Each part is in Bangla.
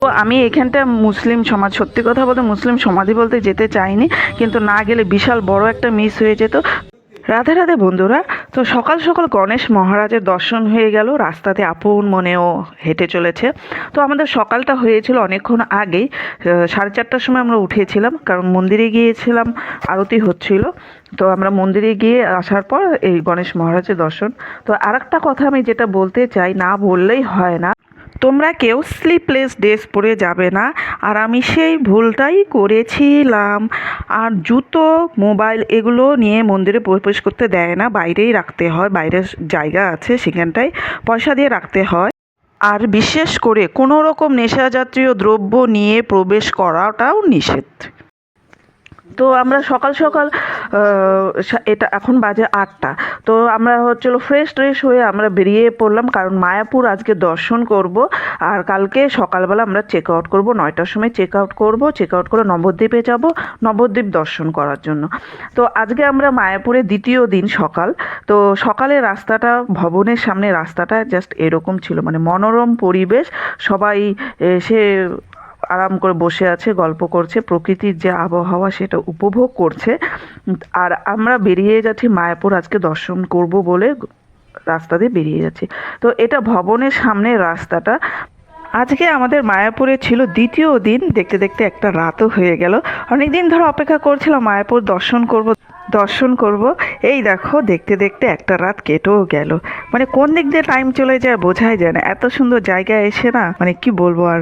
তো আমি এখানটা মুসলিম সমাজ, সত্যি কথা বলতে মুসলিম সমাধি বলতে যেতে চাইনি, কিন্তু না গেলে বিশাল বড় একটা মিস হয়ে যেত। রাধে রাধে বন্ধুরা। তো সকাল সকাল গণেশ মহারাজের দর্শন হয়ে গেল, রাস্তাতে আপন মনেও হেঁটে চলেছে। তো আমাদের সকালটা হয়েছিল অনেকক্ষণ আগেই, 4:30টার সময় আমরা উঠেছিলাম, কারণ মন্দিরে গিয়েছিলাম, আরতি হচ্ছিল। তো আমরা মন্দিরে গিয়ে আসার পর এই গণেশ মহারাজের দর্শন। তো আর একটা কথা আমি যেটা বলতে চাই, না বললেই হয় না, তোমরা কেউ স্লিপলেস ড্রেস পরে যাবে না। আর আমি সেই ভুলটাই করেছিলাম। আর জুতো, মোবাইল এগুলো নিয়ে মন্দিরে প্রবেশ করতে দেয় না, বাইরেই রাখতে হয়, বাইরের জায়গা আছে সেখানটায় পয়সা দিয়ে রাখতে হয়। আর বিশেষ করে কোনো রকম নেশাজাতীয় দ্রব্য নিয়ে প্রবেশ করাটাও নিষেধ। তো আমরা সকাল সকাল এটা এখন বাজে 8টা। তো আমরা হচ্ছিল ফ্রেশ ট্রেশ হয়ে আমরা বেরিয়ে পড়লাম, কারণ মায়াপুর আজকে দর্শন করব। আর কালকে সকালবেলা আমরা চেক আউট করবো, 9টার সময় চেক আউট করবো। চেক আউট করে নবদ্বীপে যাব, নবদ্বীপ দর্শন করার জন্য। তো আজকে আমরা মায়াপুরে দ্বিতীয় দিন সকাল। তো সকালে রাস্তাটা, ভবনের সামনে রাস্তাটা জাস্ট এরকম ছিল, মানে মনোরম পরিবেশ। সবাই এসে আরাম করে বসে আছে, গল্প করছে, প্রকৃতির যে আবহাওয়া সেটা উপভোগ করছে। আর আমরা বেরিয়ে যাচ্ছি মায়াপুর আজকে দর্শন করব বলে, রাস্তা দিয়ে বেরিয়ে যাচ্ছি। তো এটা ভবনের সামনের রাস্তাটা। আজকে আমাদের মায়াপুরে ছিল দ্বিতীয় দিন, দেখতে দেখতে একটা রাতও হয়ে গেল। অনেক দিন ধরে অপেক্ষা করছিলাম মায়াপুর দর্শন করব দর্শন করব। এই দেখো, দেখতে দেখতে একটা রাত কেটেও গেল। মানে কোন দিক দিয়ে টাইম চলে যায় বোঝাই যায় না। এত সুন্দর জায়গায় এসে না, মানে কি বলবো আর,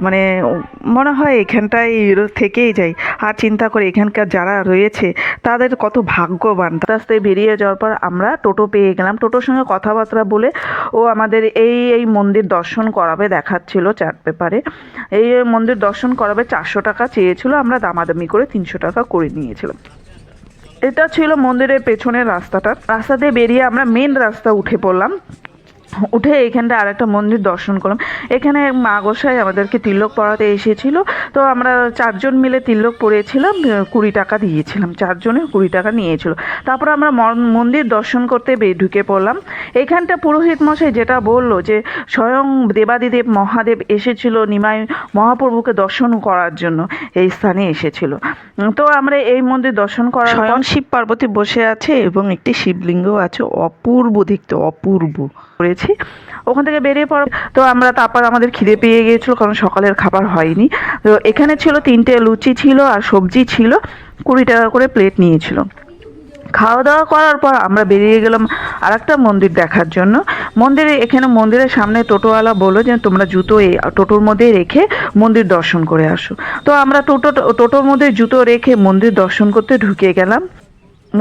মানে মনে হয় এখানটায় থেকেই যাই। আর চিন্তা করে এখানকার যারা রয়েছে তাদের কত ভাগ্যবান। আস্তে বেরিয়ে যাওয়ার পর আমরা টোটো পেয়ে গেলাম। টোটোর সঙ্গে কথাবার্তা বলে ও আমাদের এই এই মন্দির দর্শন করাবে দেখাচ্ছিল চার্ট পেপারে। এই মন্দির দর্শন করাবে, 400 টাকা চেয়েছিল, আমরা দামাদামি করে 300 টাকা করে নিয়েছিলাম। এটা ছিল মন্দিরের পেছনের রাস্তাটা। রাস্তা দিয়ে বেরিয়ে আমরা মেন রাস্তা উঠে পড়লাম। উঠে এখানটা আরেকটা মন্দির দর্শন করলাম। এখানে মা গোসাই আমাদেরকে তিলক পরাতে এসেছিল। তো আমরা 4জন মিলে তিলক পরিয়েছিলাম, 20 টাকা দিয়েছিলাম, 4জনের 20 টাকা নিয়েছিল। তারপর আমরা মন্দির দর্শন করতে ঢুকে পড়লাম। এইখানটা পুরোহিত মশাই যেটা বলল যে স্বয়ং দেবাদিদেব মহাদেব এসেছিল নিমাই মহাপ্রভুকে দর্শন করার জন্য, এই স্থানে এসেছিল। তো আমরা এই মন্দির দর্শন করার পর স্বয়ং শিব পার্বতী বসে আছে এবং একটি শিবলিঙ্গ আছে, অপূর্ব দেখতে, অপূর্ব করেছি। ওখান থেকে বেরিয়ে পড়ো। তো আমরা তারপর আমাদের খিদে পেয়ে গিয়েছিল, কারণ সকালের খাবার হয়নি। তো এখানে ছিল 3টে লুচি ছিল আর সবজি ছিল, 20 টাকা করে প্লেট নিয়েছিল। খাওয়া দাওয়া করার পর আমরা বেরিয়ে গেলাম আর একটা মন্দির দেখার জন্য। এখানে মন্দিরের সামনে টোটোওয়ালা বললো যে তোমরা জুতো এই টোটোর মধ্যে রেখে মন্দির দর্শন করে আসো। তো আমরা টোটোর মধ্যে জুতো রেখে মন্দির দর্শন করতে ঢুকে গেলাম।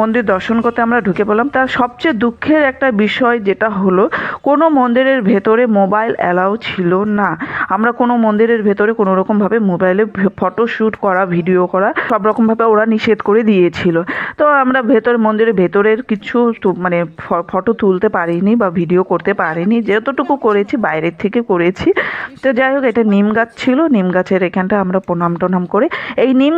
মন্দির দর্শন করতে আমরা ঢুকে পড়লাম। তার সবচেয়ে দুঃখের একটা বিষয় যেটা হলো, কোনো মন্দিরের ভেতরে মোবাইল অ্যালাউ ছিল না। আমরা কোনো মন্দিরের ভেতরে কোনো রকমভাবে মোবাইলে ফটো শ্যুট করা, ভিডিও করা সব রকমভাবে ওরা নিষেধ করে দিয়েছিল। তো আমরা মন্দিরের ভেতরের কিছু মানে ফটো তুলতে পারিনি বা ভিডিও করতে পারিনি, যতটুকু করেছি বাইরের থেকে করেছি। তো যাই হোক, এটা নিম গাছ ছিল, নিম গাছের এখানটা আমরা প্রণাম টনাম করে, এই নিম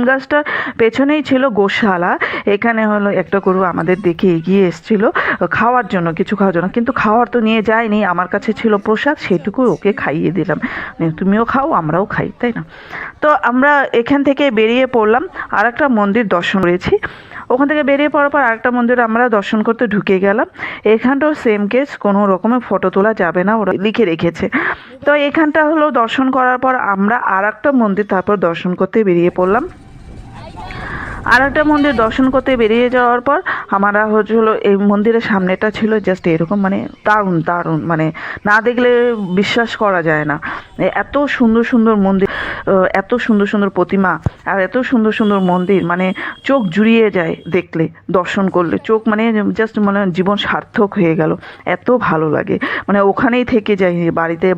গাছটার পেছনেই ছিল গোশালা। এখানে হলো একটা গরু আমাদের দেখে এগিয়ে এসেছিল খাওয়ার জন্য, কিছু খাওয়ার জন্য, কিন্তু খাওয়ার তো নিয়ে যায়নি, আমার কাছে ছিল প্রসাদ, সেটুকু ওকে খাইয়ে দিলাম, তুমিও খাও আমরাও খাই, তাই না? তো আমরা এখান থেকে বেরিয়ে পড়লাম, আর একটা মন্দির দর্শন করেছি। ওখান থেকে বেরিয়ে পড়ার পর আরেকটা মন্দির আমরা দর্শন করতে ঢুকে গেলাম। এখানটাও সেম কেস, কোনো রকমের ফটো তোলা যাবে না, ওরা লিখে রেখেছে। তো এখানটা হলো দর্শন করার পর আমরা আর একটা মন্দির তারপর দর্শন করতে বেরিয়ে পড়লাম। আর একটা মন্দির দর্শন করতে বেরিয়ে যাওয়ার পর আমরা হলো এই মন্দিরের সামনেটা ছিল জাস্ট এরকম, মানে দারুণ দারুণ, মানে না দেখলে বিশ্বাস করা যায় না। এত সুন্দর সুন্দর মন্দির, এত সুন্দর সুন্দর প্রতিমা, আর এত সুন্দর সুন্দর মন্দির, মানে চোখ জুড়িয়ে যায় দেখলে, দর্শন করলে চোখ মানে জাস্ট মানে জীবন সার্থক হয়ে গেল, এত ভালো লাগে। মানে ওখানেই থেকে যাই,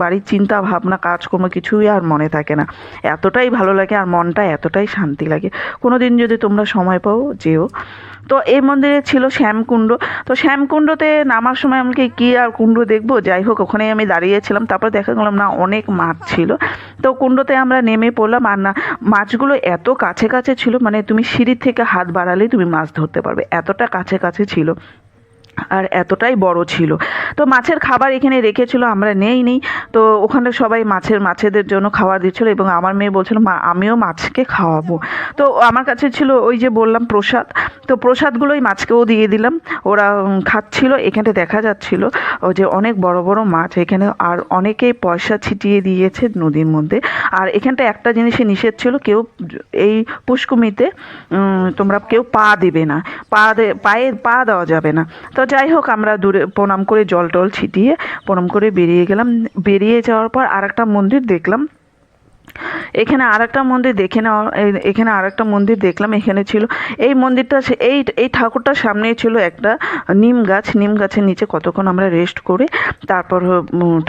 বাড়ির চিন্তা ভাবনা কাজকর্ম কিছুই আর মনে থাকে না, এতটাই ভালো লাগে আর মনটা এতটাই শান্তি লাগে। কোনো দিন যদি তোমরা সময় পাও যেও। তো এই মন্দিরে ছিল শ্যামকুণ্ড। তো শ্যামকুণ্ডতে নামার সময় আমাকে কী আর কুণ্ড দেখবো, যাই হোক ওখানেই আমি দাঁড়িয়েছিলাম। তারপর দেখা গেলাম না, অনেক মাছ ছিল। তো কুণ্ডতে আমরা নেমে পড়লাম, আর না মাছগুলো এত কাছে কাছে ছিল, মানে তুমি সিঁড়ির থেকে হাত বাড়ালেই তুমি মাছ ধরতে পারবে, এতটা কাছে কাছে ছিল। আর এতটাই বড় ছিল। তো মাছের খাবার এখানে রেখেছিল, আমরা নেইনি। তো ওখানে সবাই মাছেদের জন্য খাবার দিচ্ছিল এবং আমার মেয়ে বলছিল মা আমিও মাছকে খাওয়াবো। তো আমার কাছে ছিল ওই যে বললাম প্রসাদ, তো প্রসাদগুলোই মাছকেও দিয়ে দিলাম। ওরা খাচ্ছিল। এখানে দেখা যাচ্ছিল ও যে অনেক বড় বড় মাছ এখানে, আর অনেকেই পয়সা ছিটিয়ে দিয়েছে নদীর মধ্যে। আর এখানটা একটা জিনিসে নিষেধ ছিল, কেউ এই পুষ্কুমিতে তোমরা কেউ পা দেবে না, পায়ে পা দেওয়া যাবে না। তো যাই হোক আমরা দূরে প্রণাম করে জল টল ছিটিয়ে প্রণাম করে বেরিয়ে গেলাম। বেরিয়ে যাওয়ার পর আরেকটা মন্দির দেখলাম। এখানে আরেকটা মন্দির দেখে নেওয়া, এখানে আরেকটা মন্দির দেখলাম। এখানে ছিল এই মন্দিরটা, এই ঠাকুরটার সামনেই ছিল একটা নিম গাছ। নিম গাছের নিচে কতক্ষণ আমরা রেস্ট করে তারপর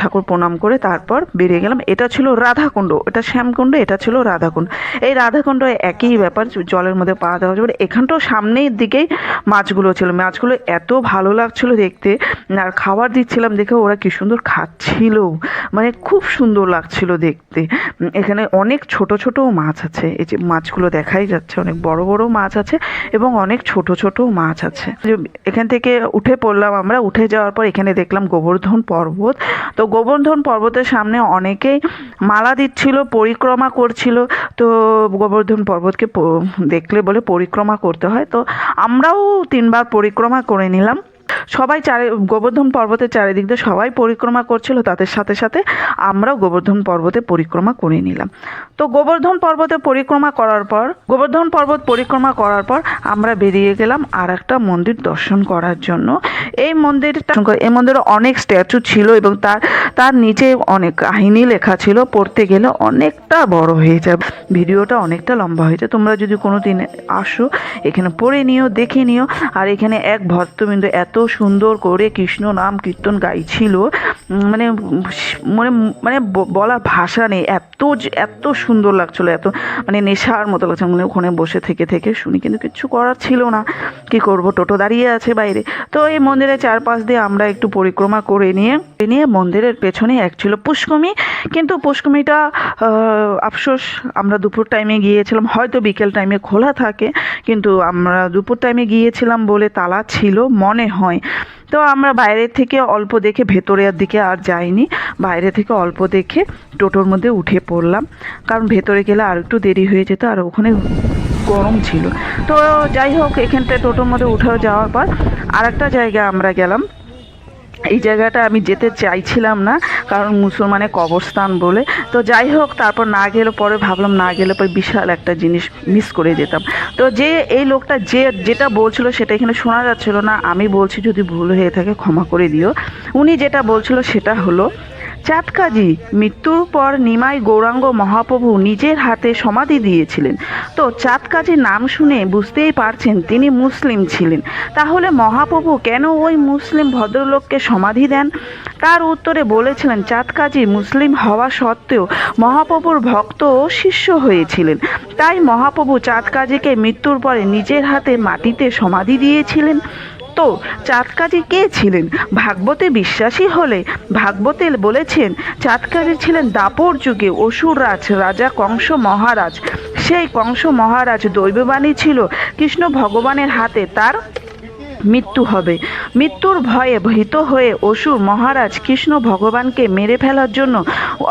ঠাকুর প্রণাম করে তারপর বেরিয়ে গেলাম। এটা ছিল রাধাকুণ্ড, এটা শ্যামকুণ্ড, এটা ছিল রাধাকুণ্ড। এই রাধাকুণ্ড একই ব্যাপার, জলের মধ্যে পা দেওয়া যাবে। এখানটাও সামনের দিকেই মাছগুলো ছিল। মাছগুলো এত ভালো লাগছিল দেখতে, আর খাবার দিচ্ছিলাম দেখে ওরা কি সুন্দর খাচ্ছিল, মানে খুব সুন্দর লাগছিল দেখতে। এখানে অনেক ছোট ছোট মাছ আছে, এই যে মাছগুলো দেখাই যাচ্ছে, অনেক বড় বড় মাছ আছে এবং অনেক ছোট ছোট মাছ আছে। এখান থেকে উঠে পড়লাম আমরা। উঠে যাওয়ার পর এখানে দেখলাম গোবর্ধন পর্বত। তো গোবর্ধন পর্বতের সামনে অনেকেই মালা দিচ্ছিল, পরিক্রমা করছিল। তো গোবর্ধন পর্বতকে দেখলে বলে পরিক্রমা করতে হয়, তো আমরাও 3বার পরিক্রমা করে নিলাম। সবাই গোবর্ধন পর্বতের চারিদিক দিয়ে সবাই পরিক্রমা করছিল, তাদের সাথে সাথে আমরাও গোবর্ধন পর্বতে পরিক্রমা করে নিলাম। তো গোবর্ধন পর্বত পরিক্রমা করার পর আমরা বেরিয়ে গেলাম আর একটা মন্দির দর্শন করার জন্য। এই মন্দিরে অনেক স্ট্যাচু ছিল এবং তার নিচে অনেক কাহিনী লেখা ছিল। পড়তে গেলে অনেকটা বড় হয়ে যাবে, ভিডিওটা অনেকটা লম্বা হয়েছে। তোমরা যদি কোনো দিন আসো এখানে পড়ে নিও, দেখে নিও। আর এখানে এক ভক্তবৃন্দ এত সুন্দর করে কৃষ্ণ নাম কীর্তন গাইছিল, মানে মানে মানে বলার ভাষা নেই, এত সুন্দর লাগছিল, এত মানে নেশার মতো লাগছে। মানে ওখানে বসে থেকে থেকে শুনি, কিন্তু কিচ্ছু করার ছিল না, কি করব, টোটো দাঁড়িয়ে আছে বাইরে। তো এই মন্দিরের চারপাশ দিয়ে আমরা একটু পরিক্রমা করে নিয়ে মন্দিরের পেছনে এক ছিল পুষ্কমি। কিন্তু পুষ্কমিটা আফসোস আমরা দুপুর টাইমে গিয়েছিলাম, হয়তো বিকেল টাইমে খোলা থাকে, কিন্তু আমরা দুপুর টাইমে গিয়েছিলাম বলে তালা ছিল মনে হয়। তো আমরা বাইরে থেকে অল্প দেখে ভেতরের দিকে আর যাইনি, বাইরে থেকে অল্প দেখে টোটোর মধ্যে উঠে পড়লাম, কারণ ভেতরে গেলে আর একটু দেরি হয়ে যেত আর ওখানে গরম ছিল। তো যাই হোক এখানটায় টোটোর মধ্যে উঠে যাওয়ার পর আর একটা জায়গায় আমরা গেলাম। এই জায়গাটা আমি যেতে চাইছিলাম না, কারণ মুসলমানের কবরস্থান বলে। তো যাই হোক তারপর না গেলে পরে ভাবলাম না গেলে পরে বিশাল একটা জিনিস মিস করে যেতাম। তো এই লোকটা যেটা বলছিল সেটা এখানে শোনা যাচ্ছিল না, আমি বলছি যদি ভুল হয়ে থাকে ক্ষমা করে দিও। উনি যেটা বলছিল সেটা হলো, চাঁদকাজি মৃত্যুর পর নিমাই গৌরাঙ্গ মহাপ্রভু নিজের হাতে সমাধি দিয়েছিলেন। তো চাঁদকাজির নাম শুনে বুঝতেই পারছেন তিনি মুসলিম ছিলেন। তাহলে মহাপ্রভু কেন ওই মুসলিম ভদ্রলোককে সমাধি দেন? তার উত্তরে বলেছিলেন চাঁদকাজি মুসলিম হওয়া সত্ত্বেও মহাপ্রভুর ভক্ত ও শিষ্য হয়েছিলেন, তাই মহাপ্রভু চাঁদকাজিকে মৃত্যুর পরে নিজের হাতে মাটিতে সমাধি দিয়েছিলেন। তো চাঁদকাজি কে ছিলেন? ভাগবতে বিশ্বাসী হলে ভাগবতে বলেছেন চাঁদকাজি ছিলেন দাপর যুগে অসুররাজ রাজা কংস মহারাজ। সেই কংস মহারাজ দৈববাণী ছিল কৃষ্ণ ভগবানের হাতে তার মৃত্যু হবে। মৃত্যুর ভয়ে ভীত হয়ে অসুর মহারাজ কৃষ্ণ ভগবানকে মেরে ফেলার জন্য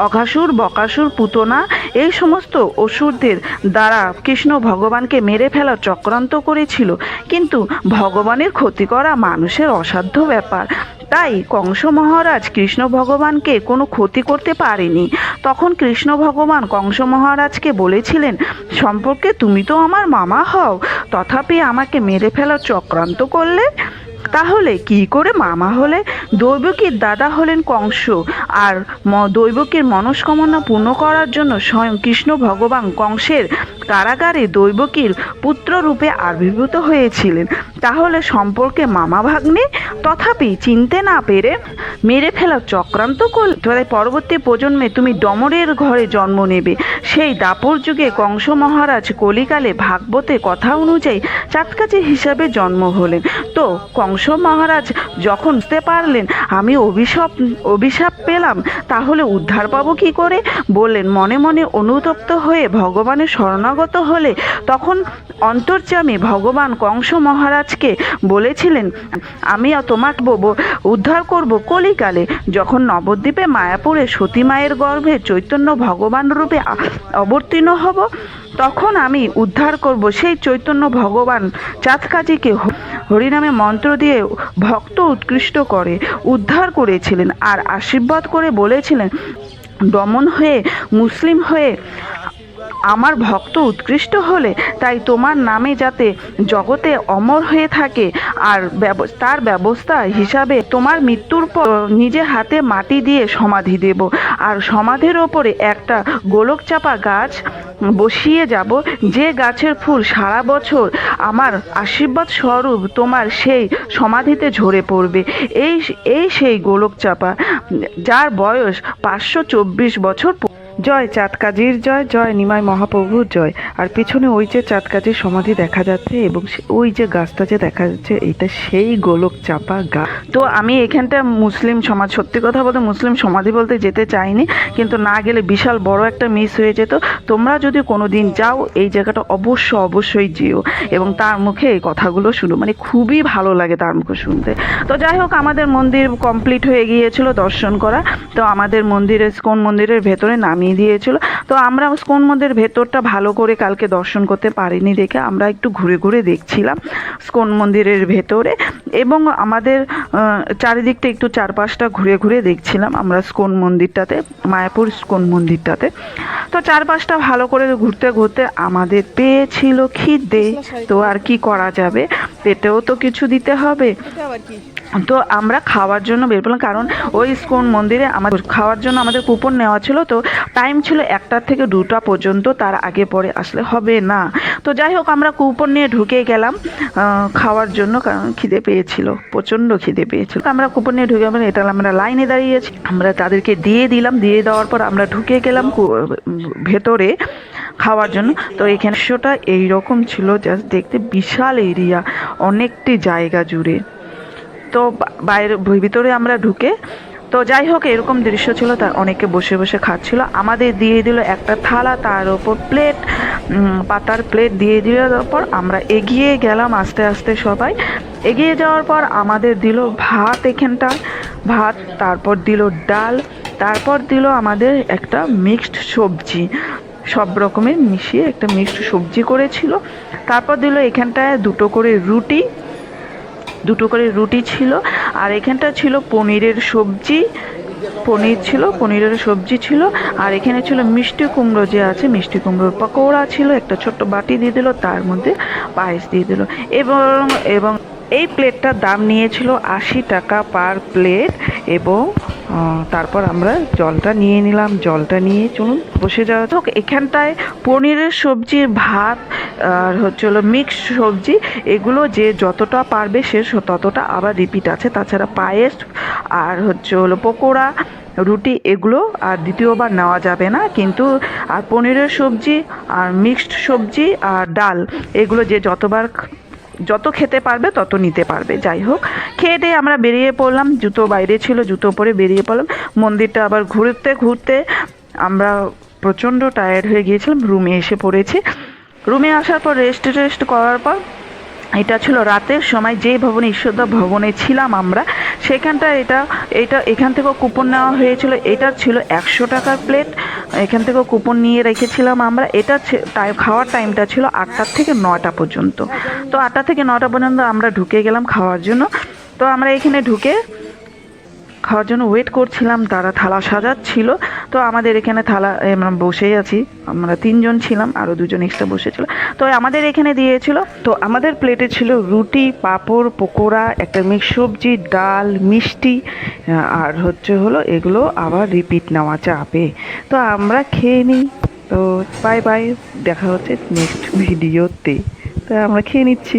অঘাসুর বকাসুর পুতনা এই সমস্ত অসুরদের দ্বারা কৃষ্ণ ভগবানকে মেরে ফেলার চক্রান্ত করেছিল, কিন্তু ভগবানের ক্ষতি করা মানুষের অসাধ্য ব্যাপার। তাই কংস মহারাজ কৃষ্ণ ভগবানকে কোনো ক্ষতি করতে পারেনি। তখন কৃষ্ণ ভগবান কংস মহারাজকে বলেছিলেন, সম্পর্কে তুমি তো আমার মামা হও, তথাপি আমাকে মেরে ফেলার চক্রান্ত করলে। তাহলে কি করে মামা হলে? দৈবকীর দাদা হলেন কংস, আর দৈবকীর মনস্কামনা পূর্ণ করার জন্য স্বয়ং কৃষ্ণ ভগবান কংসের কারাগারে দৈবকীর পুত্র রূপে আবির্ভূত হয়েছিলেন। তাহলে সম্পর্কে মামা ভাগ্নে, তথাপি চিনতে না পেরে মেরে ফেলার চক্রান্ত করলে পরবর্তী প্রজন্মে তুমি ডমরের ঘরে জন্ম নেবে। সেই দাপর যুগে কংস মহারাজ কলিকালে ভাগবতে কথা অনুযায়ী চাঁদকাজি হিসাবে জন্ম হলেন। তো কংস কংস মহারাজ যখন বুঝতে পারলেন আমি অভিশাপ পেলাম, তাহলে উদ্ধার পাবো কি করে, বললেন। মনে মনে অনুতপ্ত হয়ে ভগবানের শরণাগত হলে তখন অন্তর্যামী ভগবান কংস মহারাজকে বলেছিলেন, আমি তোমাকে উদ্ধার করব কলিকালে, যখন নবদ্বীপে মায়াপুরে সতী মায়ের গর্ভে চৈতন্য ভগবান রূপে অবতীর্ণ হব, তখন আমি উদ্ধার করব সেই চৈতন্য ভগবান চাঁদকাজিকে হরিনামে মন্ত্র দিয়ে ভক্ত উৎকৃষ্ট করে উদ্ধার করেছিলেন আর আশীর্বাদ করে বলেছিলেন, দমন হয়ে মুসলিম হয়ে আমার ভক্ত উৎকৃষ্ট হলে তাই তোমার নামে যাতে জগতে অমর হয়ে থাকে, আর তার ব্যবস্থা হিসাবে তোমার মৃত্যুর পর নিজের হাতে মাটি দিয়ে সমাধি দেব, আর সমাধির ওপরে একটা গোলক চাপা গাছ বসিয়ে যাব, যে গাছের ফুল সারা বছর আমার আশীর্বাদ স্বরূপ তোমার সেই সমাধিতে ঝরে পড়বে। এই সেই গোলক চাপা, যার বয়স 524 বছর। জয় চাঁদকাজির জয়, জয় নিমাই মহাপ্রভুর জয়। আর পিছনে ওই যে চাঁদকাজির সমাধি দেখা যাচ্ছে এবং ওই যে গাছটা যে দেখা যাচ্ছে, এটা সেই গোলক চাপা গাছ। তো আমি এখানটা মুসলিম সমাজ, সত্যি কথা বলতে মুসলিম সমাধি বলতে যেতে চাইনি, কিন্তু না গেলে বিশাল বড় একটা মিস হয়ে যেত। তোমরা যদি কোনো দিন যাও এই জায়গাটা অবশ্যই যেও এবং তার মুখে এই কথাগুলো শুনো, মানে খুবই ভালো লাগে তার মুখে শুনতে। তো যাই হোক, আমাদের মন্দির কমপ্লিট হয়ে গিয়েছিল দর্শন করা। তো আমাদের স্কন মন্দিরের ভেতরে নামিয়ে দিয়েছিল। তো আমরা স্কন মন্দিরের ভেতরটা ভালো করে কালকে দর্শন করতে পারিনি দেখে আমরা একটু ঘুরে ঘুরে দেখছিলাম স্কন মন্দিরের ভেতরে, এবং আমাদের চারিদিকটা একটু চারপাশটা ঘুরে ঘুরে দেখছিলাম আমরা স্কন মন্দিরটাতে, মায়াপুর স্কন মন্দিরটাতে। তো চারপাশটা ভালো করে ঘুরতে ঘুরতে আমাদের পেয়েছিল খিদে, তো আর কি করা যাবে, পেটেও তো কিছু দিতে হবে। তো আমরা খাওয়ার জন্য বের পেলাম, কারণ ওই স্কন মন্দিরে আমাদের খাওয়ার জন্য আমাদের কুপন নেওয়া ছিল। তো টাইম ছিল 1টা থেকে 2টা পর্যন্ত, তার আগে পরে আসলে হবে না। তো যাই হোক, আমরা কুপন নিয়ে ঢুকে গেলাম খাওয়ার জন্য, কারণ খিদে পেয়েছিল, প্রচণ্ড খিদে পেয়েছিল। আমরা কুপন নিয়ে ঢুকে গেলাম, এটা আমরা লাইনে দাঁড়িয়েছি, আমরা তাদেরকে দিয়ে দিলাম। দিয়ে দেওয়ার পর আমরা ঢুকে গেলাম ভেতরে খাওয়ার জন্য। তো এখানে শোটা এইরকম ছিল, জাস্ট দেখতে বিশাল এরিয়া, অনেকটি জায়গা জুড়ে। তো ভিতরে আমরা ঢুকে, তো যাই হোক এরকম দৃশ্য ছিল, তার অনেকে বসে বসে খাচ্ছিল। আমাদের দিয়ে দিল একটা থালা, তার ওপর প্লেট, পাতার প্লেট দিয়ে দেওয়ার পর আমরা এগিয়ে গেলাম আস্তে আস্তে। সবাই এগিয়ে যাওয়ার পর আমাদের দিল ভাত, এখানটায় ভাত, তারপর দিল ডাল, তারপর দিল আমাদের একটা মিক্সড সবজি, সব রকমের মিশিয়ে একটা মিক্সড সবজি করেছিল। তারপর দিল এখানটায় দুটো করে রুটি ছিল, আর এখানটা ছিল পনিরের সবজি, পনিরের সবজি ছিল। আর এখানে ছিল মিষ্টি কুমড়ো, যে আছে মিষ্টি কুমড়োর পকোড়া ছিল, একটা ছোট্ট বাটি দিয়ে দিল, তার মধ্যে পায়েস দিয়ে দিল। এবং এই প্লেটটার দাম নিয়েছিল 80 টাকা পার প্লেট। এবং তারপর আমরা জলটা নিয়ে নিলাম, জলটা নিয়ে চলুন বসে যাওয়া হোক। এখানটায় পনিরের সবজি, ভাত আর হচ্ছে হলো মিক্সড সবজি, এগুলো যে যতটা পারবে সে ততটা আবার রিপিট আছে। তাছাড়া পায়েস আর হচ্ছে হলো পকোড়া, রুটি, এগুলো আর দ্বিতীয়বার নেওয়া যাবে না কিন্তু। আর পনিরের সবজি আর মিক্সড সবজি আর ডাল, এগুলো যে যত খেতে পারবে তত নিতে পারবে। যাই হোক, খেয়ে দিয়ে আমরা বেরিয়ে পড়লাম, জুতো বাইরে ছিল, জুতো পরে বেরিয়ে পড়লাম। মন্দিরটা আবার ঘুরতে ঘুরতে আমরা প্রচণ্ড টায়ার্ড হয়ে গিয়েছিলাম, রুমে এসে পড়েছি। রুমে আসার পর রেস্ট করার পর, এটা ছিল রাতের সময়, যে ভবনে ঈশ্বরদা ভবনে ছিলাম আমরা, সেখানটা এখান থেকেও কুপন নেওয়া হয়েছিল। এটা ছিল 100 টাকার প্লেট, এখান থেকেও কুপন নিয়ে রেখেছিলাম আমরা। এটা খাওয়ার টাইমটা ছিল 8টা থেকে 9টা পর্যন্ত। তো 8টা থেকে 9টা পর্যন্ত আমরা ঢুকে গেলাম খাওয়ার জন্য। তো আমরা এখানে ঢুকে খাওয়ার জন্য ওয়েট করছিলাম, তারা থালা সাজাচ্ছিল। তো আমাদের এখানে থালা, আমরা বসেই আছি, আমরা 3 জন ছিলাম, আরও 2 জন এক্সট্রা বসেছিল। তো আমাদের এখানে দিয়েছিল, তো আমাদের প্লেটে ছিল রুটি, পাঁপড়, পকোড়া, একটা মিক্স সবজি, ডাল, মিষ্টি, আর হচ্ছে হলো এগুলো আবার রিপিট নেওয়া যাবে। তো আমরা খেয়ে নিই। তো বাই বাই, দেখা হচ্ছে নেক্সট ভিডিওতে। তো আমরা খেয়ে নিচ্ছি।